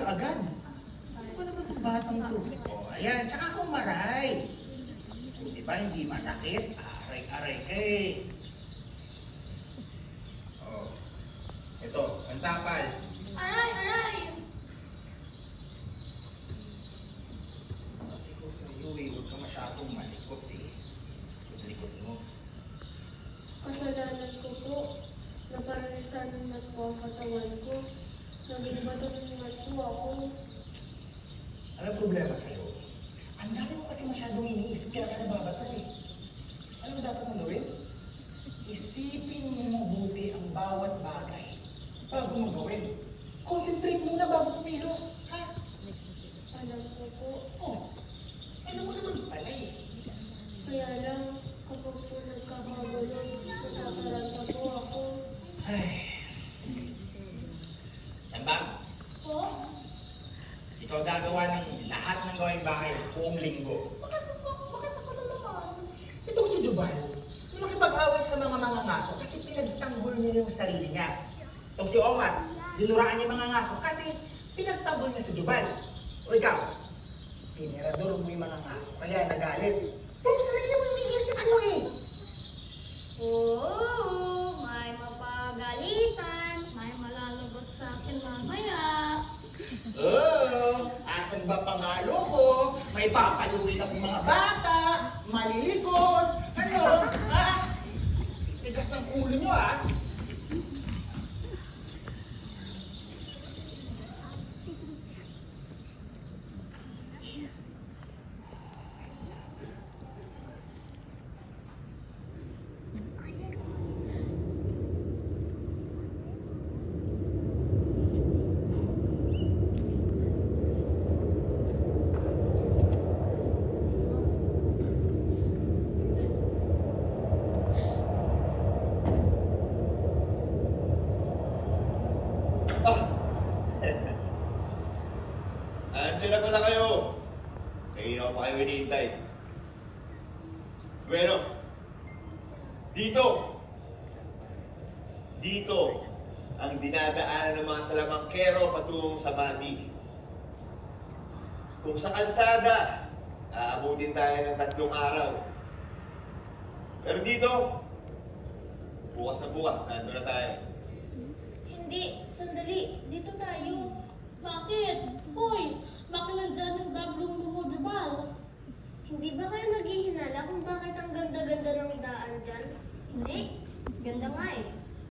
ka agad. Ano ba naman itong batang to? O, ayan, tsaka ka umaray. O, di ba hindi masakit? Aray-aray ka eh. O, ito, ang tapal. Aray, aray! Sabi ko sa iyo eh, huwag ka masyadong malikot eh. Yung likod mo. Kasalanan ko po. Naparalisan naman po ang katawan ko. Naging bato naman po ako. Anong problema sa'yo? Ang dami mo kasi masyadong iniisip kaya ka nababato eh. Ano ba dapat mong gawin? Isipin mo mabuti ang bawat bagay bago mong gawin. Concentrate muna bago pumilos. Ha? Alam ko po. Oh, alam mo naman pala eh. Kaya lang, kapag po nagkakagulo, natataranta po ako. Ay. Sambang, Po? ikaw gagawa ng lahat ng gawing bahay buong linggo. Bakit ako naman? Itong si Jubal, yung nakipag-away sa mga ngaso kasi pinagtanggol niya yung sarili niya. Itong si Omar, dinuraan niya yung mga ngaso kasi pinagtanggol niya si Jubal. O ikaw, pinirador mo yung mga ngaso kaya nagalit. Pero sarili mo iniisip mo eh. Oo, may mapagalitan. May malalagot sa akin mamaya. Oo, asan ba pangalo ko? May papaluin akong mga bata, malilikod, ano? Ha? Tigas ng ulo nyo ha? Ah! Andiyan na pala kayo. Kanina pa kayo hinihintay. Bueno, dito. Dito ang dinadaanan ng mga salamangkero patungong sa Mati. Kung sa kalsada, aabutin tayo ng 3 araw. Pero dito, bukas na bukas, nandun na tayo. Hindi, sandali. Dito tayo. Bakit? Hoy, bakit nandyan yung gablong mo, Jabal? Hindi ba kayo naghihinala kung bakit ang ganda-ganda ng daan dyan? Hindi. Ganda nga eh.